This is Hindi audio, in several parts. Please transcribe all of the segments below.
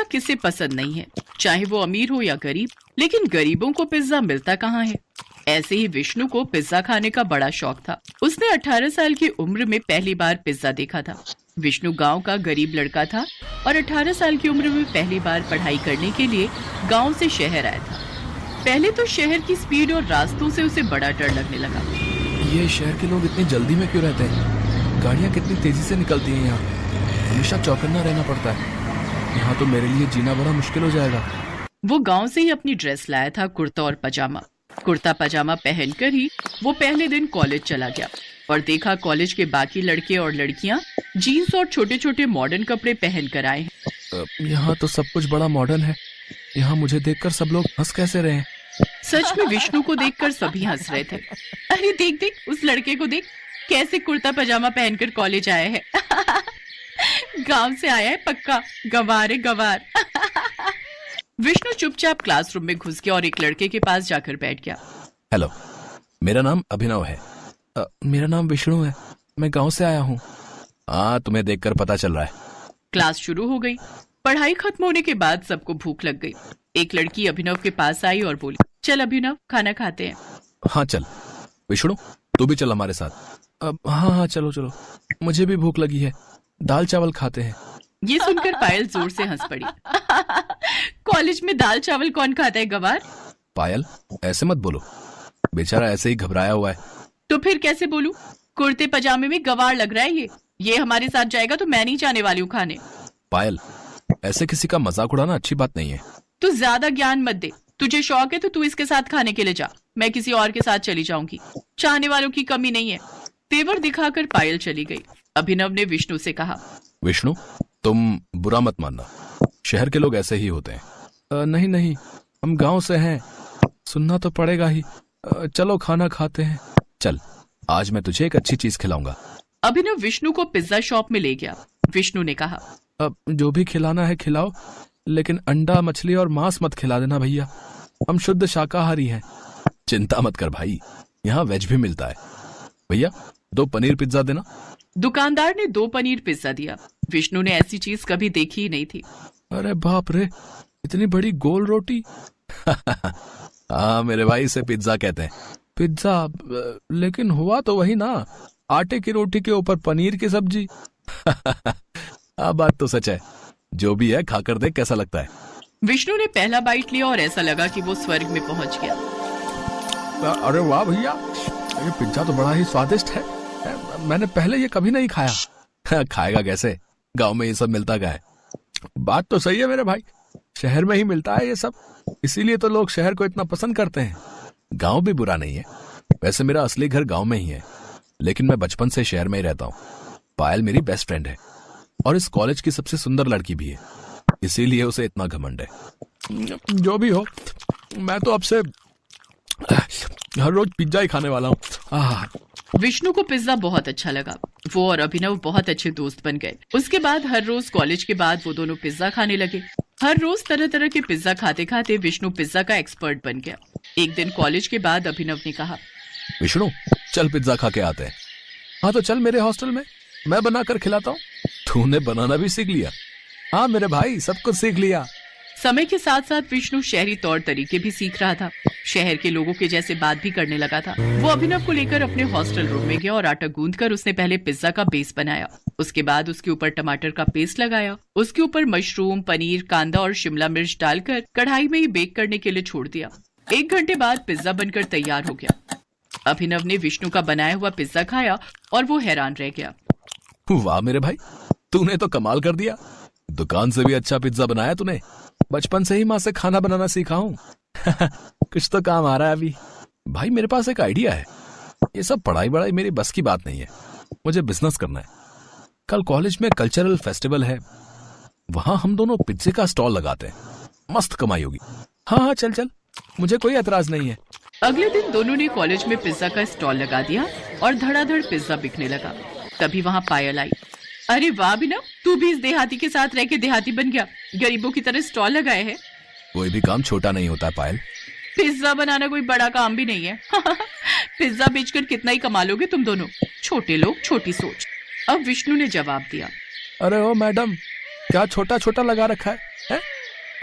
पिज्जा किसे पसंद नहीं है, चाहे वो अमीर हो या गरीब। लेकिन गरीबों को पिज्जा मिलता कहाँ है। ऐसे ही विष्णु को पिज्जा खाने का बड़ा शौक था। उसने 18 साल की उम्र में पहली बार पिज्जा देखा था। विष्णु गांव का गरीब लड़का था और 18 साल की उम्र में पहली बार पढ़ाई करने के लिए गांव से शहर आया था। पहले तो शहर की स्पीड और रास्तों से उसे बड़ा डर लगने लगा। ये शहर के लोग इतनी जल्दी में क्यों रहते हैं? गाड़ियाँ कितनी तेजी से निकलती हैं यहाँ। हमेशा चौकन्ना रहना पड़ता है। यहाँ तो मेरे लिए जीना बड़ा मुश्किल हो जाएगा। वो गांव से ही अपनी ड्रेस लाया था, कुर्ता और पजामा। कुर्ता पजामा पहनकर ही वो पहले दिन कॉलेज चला गया और देखा कॉलेज के बाकी लड़के और लड़कियां जीन्स और छोटे छोटे मॉडर्न कपड़े पहन कर आए हैं। यहाँ तो सब कुछ बड़ा मॉडर्न है। यहाँ मुझे देखकर सब लोग हंस कैसे रहे हैं? सच में विष्णु को देखकर सभी हंस रहे थे। अरे देख देख, उस लड़के को देख, कैसे कुर्ता पजामा पहनकर कॉलेज आया है। गांव से आया है पक्का, गवार है गवार। विष्णु चुपचाप क्लासरूम में घुस गया और एक लड़के के पास जाकर बैठ गया। हेलो, मेरा नाम अभिनव है। मेरा नाम विष्णु है, मैं गांव से आया हूँ। हाँ, तुम्हें देखकर पता चल रहा है। क्लास शुरू हो गई। पढ़ाई खत्म होने के बाद सबको भूख लग गई। एक लड़की अभिनव के पास आई और बोली, चल अभिनव, खाना खाते हैं। हाँ चल। विष्णु, तू भी चल हमारे साथ। हाँ चलो चलो, मुझे भी भूख लगी है। दाल चावल खाते हैं। ये सुनकर पायल जोर से हंस पड़ी। कॉलेज में दाल चावल कौन खाता है गवार? पायल, ऐसे मत बोलो, बेचारा ऐसे ही घबराया हुआ है। तो फिर कैसे बोलूं? कुर्ते पजामे में गवार लग रहा है ये हमारे साथ जाएगा तो मैं नहीं जाने वाली हूँ खाने। पायल, ऐसे किसी का मजाक उड़ाना अच्छी बात नहीं है। तू ज्यादा ज्ञान मत दे। तुझे शौक है तो तू इसके साथ खाने के लिए जा, मैं किसी और के साथ चली जाऊंगी। चाहने वालों की कमी नहीं है। तेवर दिखाकर पायल चली गई। अभिनव ने विष्णु से कहा, विष्णु, तुम बुरा मत मानना, शहर के लोग ऐसे ही होते हैं। नहीं नहीं, हम गांव से हैं, सुनना तो पड़ेगा ही। चलो खाना खाते हैं। चल, आज मैं तुझे एक अच्छी चीज खिलाऊंगा। अभिनव विष्णु को पिज्जा शॉप में ले गया। विष्णु ने कहा, अब जो भी खिलाना है खिलाओ, लेकिन अंडा, मछली और मांस मत खिला देना भैया, हम शुद्ध शाकाहारी हैं। चिंता मत कर भाई, यहाँ वेज भी मिलता है। भैया, 2 पनीर पिज्जा देना। दुकानदार ने 2 पनीर पिज्जा दिया। विष्णु ने ऐसी चीज कभी देखी ही नहीं थी। अरे बाप रे, इतनी बड़ी गोल रोटी। हाँ मेरे भाई, इसे पिज्जा कहते हैं। पिज्जा? लेकिन हुआ तो वही ना, आटे की रोटी के ऊपर पनीर की सब्जी। हाँ, बात तो सच है। जो भी है, खाकर देख कैसा लगता है। विष्णु ने पहला बाइट लिया और ऐसा लगा कि वो स्वर्ग में पहुंच गया। अरे वाह भैया, ये पिज्जा तो बड़ा ही स्वादिष्ट है। मैंने पहले ये कभी नहीं खाया। खाएगा कैसे, गांव में ये सब मिलता क्या है। बात तो सही है मेरे भाई, शहर में ही मिलता है ये सब, इसीलिए तो लोग शहर को इतना पसंद करते हैं। गांव भी बुरा नहीं है, वैसे मेरा असली घर गांव में ही है, लेकिन मैं बचपन से शहर में ही रहता हूँ। पायल मेरी बेस्ट फ्रेंड है और इस कॉलेज की सबसे सुंदर लड़की भी है, इसीलिए उसे इतना घमंड है। जो भी हो, मैं तो अब से हर रोज पिज्जा ही खाने वाला हूँ। विष्णु को पिज्जा बहुत अच्छा लगा। वो और अभिनव बहुत अच्छे दोस्त बन गए। उसके बाद हर रोज कॉलेज के बाद वो दोनों पिज्जा खाने लगे। हर रोज तरह तरह के पिज्जा खाते खाते विष्णु पिज्जा का एक्सपर्ट बन गया। एक दिन कॉलेज के बाद अभिनव ने कहा, विष्णु, चल पिज्जा खा के आते हैं। हाँ तो चल मेरे हॉस्टल में, मैं बना कर खिलाता हूँ। तूने बनाना भी सीख लिया? हाँ मेरे भाई, सब कुछ सीख लिया। समय के साथ साथ विष्णु शहरी तौर तरीके भी सीख रहा था। शहर के लोगों के जैसे बात भी करने लगा था। वो अभिनव को लेकर अपने हॉस्टल रूम में गया और आटा गूंथकर उसने पहले पिज्जा का बेस बनाया। उसके बाद उसके ऊपर टमाटर का पेस्ट लगाया। उसके ऊपर मशरूम, पनीर, कांदा और शिमला मिर्च डालकर कढ़ाई में ही बेक करने के लिए छोड़ दिया। 1 घंटे बाद पिज्जा बनकर तैयार हो गया। अभिनव ने विष्णु का बनाया हुआ पिज्जा खाया और वो हैरान रह गया। वाह मेरे भाई, तूने तो कमाल कर दिया। दुकान से भी अच्छा पिज्जा बनाया तूने। बचपन से ही माँ से खाना बनाना सीखा हूँ। कुछ तो काम आ रहा है अभी। भाई मेरे पास एक आइडिया है। ये सब पढ़ाई वढ़ाई मेरी बस की बात नहीं है, मुझे बिजनेस करना है। कल कॉलेज में कल्चरल फेस्टिवल है, वहां हम दोनों पिज्जे का स्टॉल लगाते हैं, मस्त कमाई होगी। हाँ चल चल, मुझे कोई एतराज नहीं है। अगले दिन दोनों ने कॉलेज में पिज्जा का स्टॉल लगा दिया और धड़ाधड़ पिज्जा बिकने लगा। तभी वहाँ पायल आई। अरे वाह अभिनव, तू भी इस देहाती के साथ रह के देहाती बन गया, गरीबों की तरह स्टॉल लगाए है। कोई भी काम छोटा नहीं होता है पायल। पिज्जा बनाना कोई बड़ा काम भी नहीं है। पिज्जा बेचकर कितना ही कमा लोगे तुम दोनों, छोटे लोग छोटी सोच। अब विष्णु ने जवाब दिया, अरे ओ मैडम, क्या छोटा छोटा लगा रखा है?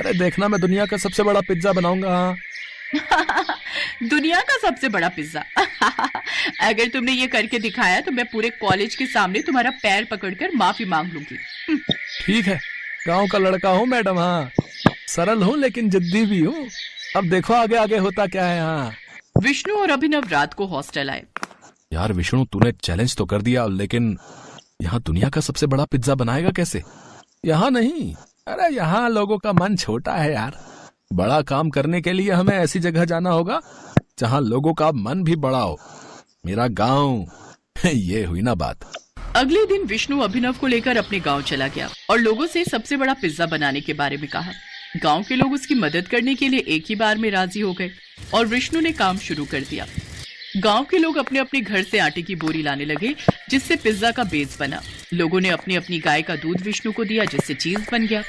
अरे देखना, मैं दुनिया का सबसे बड़ा पिज्जा बनाऊंगा। हाँ। दुनिया का सबसे बड़ा पिज्जा। अगर तुमने ये करके दिखाया तो मैं पूरे कॉलेज के सामने तुम्हारा पैर पकड़कर माफी मांग लूंगी। ठीक है, गांव का लड़का हूँ मैडम। हाँ, सरल हूँ लेकिन जिद्दी भी हूँ। अब देखो आगे आगे होता क्या है। हाँ। विष्णु और अभिनव रात को हॉस्टल आए। यार विष्णु, तूने चैलेंज तो कर दिया, लेकिन यहाँ दुनिया का सबसे बड़ा पिज्जा बनाएगा कैसे? यहाँ नहीं, अरे यहाँ लोगों का मन छोटा है यार। बड़ा काम करने के लिए हमें ऐसी जगह जाना होगा जहाँ लोगों का मन भी बड़ा हो। मेरा गांव। ये हुई ना बात। अगले दिन विष्णु अभिनव को लेकर अपने गांव चला गया और लोगों से सबसे बड़ा पिज्जा बनाने के बारे में कहा। गांव के लोग उसकी मदद करने के लिए एक ही बार में राजी हो गए और विष्णु ने काम शुरू कर दिया। गांव के लोग अपने अपने घर से आटे की बोरी लाने लगे, जिससे पिज्जा का बेस बना। लोगों ने अपनी अपनी गाय का दूध विष्णु को दिया, जिससे चीज बन गया।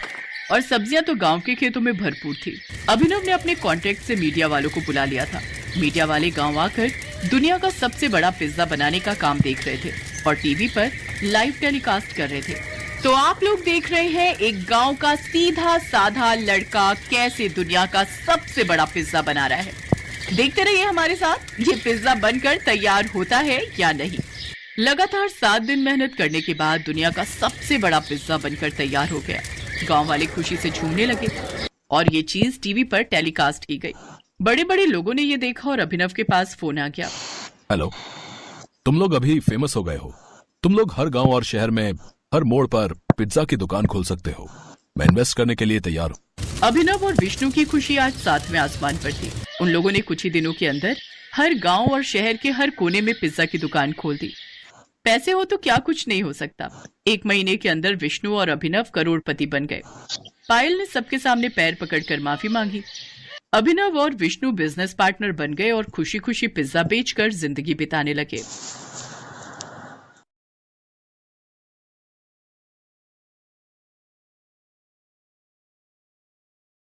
और सब्जियां तो गांव के खेतों में भरपूर थी। अभिनव ने अपने कॉन्टेक्ट से मीडिया वालों को बुला लिया था। मीडिया वाले गांव आकर दुनिया का सबसे बड़ा पिज्जा बनाने का काम देख रहे थे और टीवी पर लाइव टेलीकास्ट कर रहे थे। तो आप लोग देख रहे हैं एक गांव का सीधा साधा लड़का कैसे दुनिया का सबसे बड़ा पिज्जा बना रहा है। देखते रहिए हमारे साथ, ये पिज्जा बनकर तैयार होता है या नहीं। लगातार 7 दिन मेहनत करने के बाद दुनिया का सबसे बड़ा पिज्जा बनकर तैयार हो गया। गांव वाले खुशी से झूमने लगे और ये चीज टीवी पर टेलीकास्ट की गई। बड़े बड़े लोगों ने ये देखा और अभिनव के पास फोन आ गया। हेलो, तुम लोग अभी फेमस हो गए हो। तुम लोग हर गांव और शहर में हर मोड़ पर पिज्जा की दुकान खोल सकते हो। मैं इन्वेस्ट करने के लिए तैयार हूँ। अभिनव और विष्णु की खुशी आज 7वें आसमान पर थी। उन लोगों ने कुछ ही दिनों के अंदर हर गांव और शहर के हर कोने में पिज्जा की दुकान खोल दी। पैसे हो तो क्या कुछ नहीं हो सकता। 1 महीने के अंदर विष्णु और अभिनव करोड़पति बन गए। पायल ने सबके सामने पैर पकड़कर माफी मांगी। अभिनव और विष्णु बिजनेस पार्टनर बन गए और खुशी खुशी पिज्जा बेचकर जिंदगी बिताने लगे।